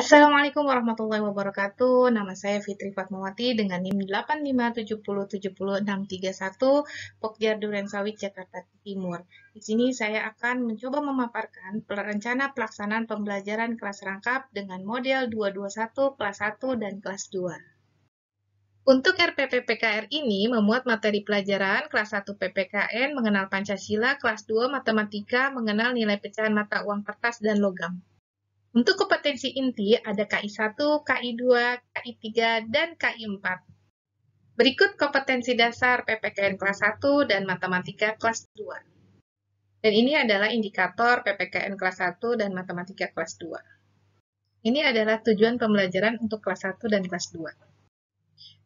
Assalamualaikum warahmatullahi wabarakatuh. Nama saya Fitri Fatmawati dengan NIM 85707061, Pokja Durensawit, Jakarta Timur. Di sini saya akan mencoba memaparkan rencana pelaksanaan pembelajaran kelas rangkap dengan model 221 kelas 1 dan kelas 2. Untuk RPP PKR ini memuat materi pelajaran kelas 1 PPKN mengenal Pancasila, kelas 2 Matematika mengenal nilai pecahan mata uang kertas dan logam. Untuk kompetensi inti ada KI1, KI2, KI3, dan KI4. Berikut kompetensi dasar PPKN kelas 1 dan Matematika kelas 2. Dan ini adalah indikator PPKN kelas 1 dan Matematika kelas 2. Ini adalah tujuan pembelajaran untuk kelas 1 dan kelas 2.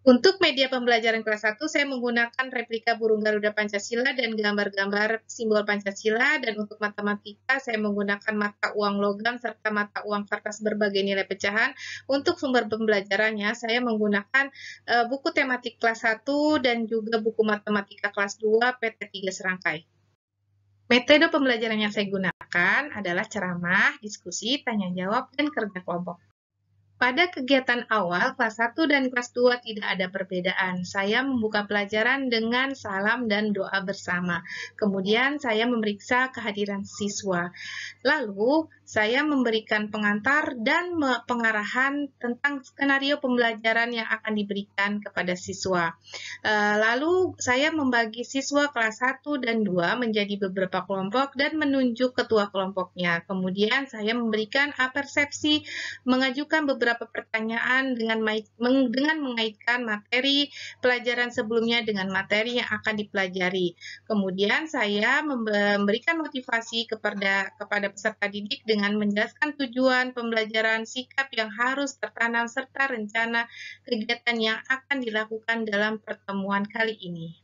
Untuk media pembelajaran kelas 1, saya menggunakan replika burung Garuda Pancasila dan gambar-gambar simbol Pancasila, dan untuk matematika, saya menggunakan mata uang logam serta mata uang kertas berbagai nilai pecahan. Untuk sumber pembelajarannya, saya menggunakan buku tematik kelas 1 dan juga buku matematika kelas 2 PT3 serangkai. Metode pembelajaran yang saya gunakan adalah ceramah, diskusi, tanya jawab, dan kerja kelompok. Pada kegiatan awal, kelas 1 dan kelas 2 tidak ada perbedaan. Saya membuka pelajaran dengan salam dan doa bersama. Kemudian saya memeriksa kehadiran siswa. Lalu, saya memberikan pengantar dan pengarahan tentang skenario pembelajaran yang akan diberikan kepada siswa. Lalu, saya membagi siswa kelas 1 dan 2 menjadi beberapa kelompok dan menunjuk ketua kelompoknya. Kemudian, saya memberikan persepsi, mengajukan beberapa pertanyaan dengan mengaitkan materi pelajaran sebelumnya dengan materi yang akan dipelajari. Kemudian saya memberikan motivasi kepada peserta didik dengan menjelaskan tujuan pembelajaran, sikap yang harus tertanam, serta rencana kegiatan yang akan dilakukan dalam pertemuan kali ini.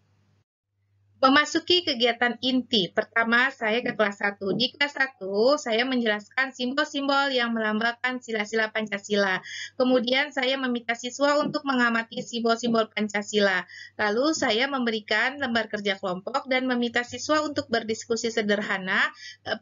Memasuki kegiatan inti, pertama saya ke kelas 1. Di kelas 1, saya menjelaskan simbol-simbol yang melambangkan sila-sila Pancasila. Kemudian saya meminta siswa untuk mengamati simbol-simbol Pancasila. Lalu saya memberikan lembar kerja kelompok dan meminta siswa untuk berdiskusi sederhana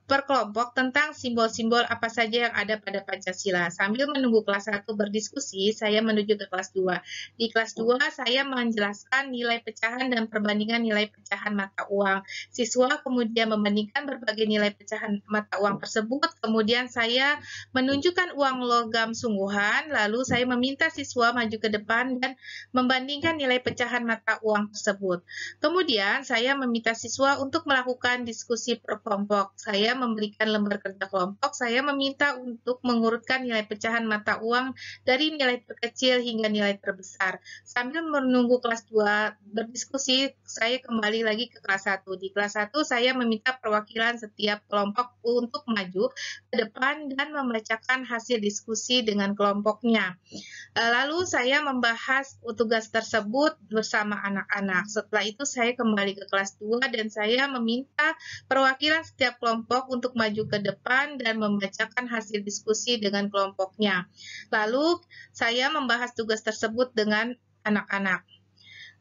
per kelompok tentang simbol-simbol apa saja yang ada pada Pancasila. Sambil menunggu kelas 1 berdiskusi, saya menuju ke kelas 2. Di kelas 2, saya menjelaskan nilai pecahan dan perbandingan nilai pecahan mata uang. Siswa kemudian membandingkan berbagai nilai pecahan mata uang tersebut, kemudian saya menunjukkan uang logam sungguhan, lalu saya meminta siswa maju ke depan dan membandingkan nilai pecahan mata uang tersebut. Kemudian saya meminta siswa untuk melakukan diskusi per kelompok. Saya memberikan lembar kerja kelompok, saya meminta untuk mengurutkan nilai pecahan mata uang dari nilai terkecil hingga nilai terbesar. Sambil menunggu kelas 2 berdiskusi, saya kembali lagi ke kelas 1. Di kelas 1, saya meminta perwakilan setiap kelompok untuk maju ke depan dan membacakan hasil diskusi dengan kelompoknya. Lalu saya membahas tugas tersebut bersama anak-anak. Setelah itu saya kembali ke kelas 2 dan saya meminta perwakilan setiap kelompok untuk maju ke depan dan membacakan hasil diskusi dengan kelompoknya. Lalu saya membahas tugas tersebut dengan anak-anak.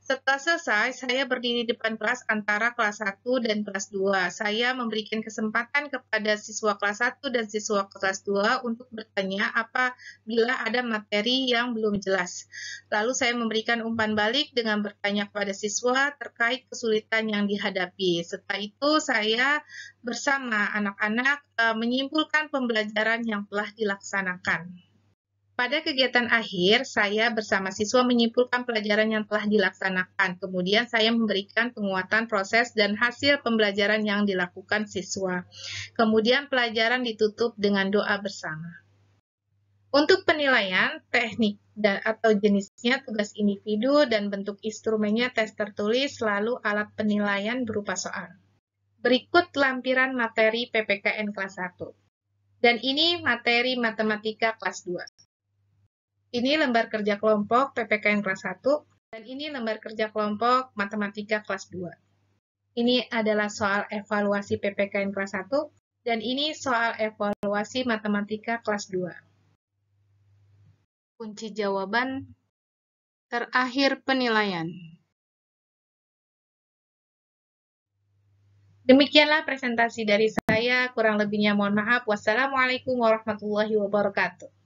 Setelah selesai, saya berdiri di depan kelas antara kelas 1 dan kelas 2. Saya memberikan kesempatan kepada siswa kelas 1 dan siswa kelas 2 untuk bertanya apabila ada materi yang belum jelas. Lalu saya memberikan umpan balik dengan bertanya kepada siswa terkait kesulitan yang dihadapi. Setelah itu, saya bersama anak-anak menyimpulkan pembelajaran yang telah dilaksanakan. Pada kegiatan akhir, saya bersama siswa menyimpulkan pelajaran yang telah dilaksanakan. Kemudian saya memberikan penguatan proses dan hasil pembelajaran yang dilakukan siswa. Kemudian pelajaran ditutup dengan doa bersama. Untuk penilaian, teknik atau jenisnya tugas individu dan bentuk instrumennya tes tertulis, lalu alat penilaian berupa soal. Berikut lampiran materi PPKN kelas 1. Dan ini materi matematika kelas 2. Ini lembar kerja kelompok PPKN kelas 1, dan ini lembar kerja kelompok matematika kelas 2. Ini adalah soal evaluasi PPKN kelas 1, dan ini soal evaluasi matematika kelas 2. Kunci jawaban terakhir penilaian. Demikianlah presentasi dari saya, kurang lebihnya mohon maaf. Wassalamualaikum warahmatullahi wabarakatuh.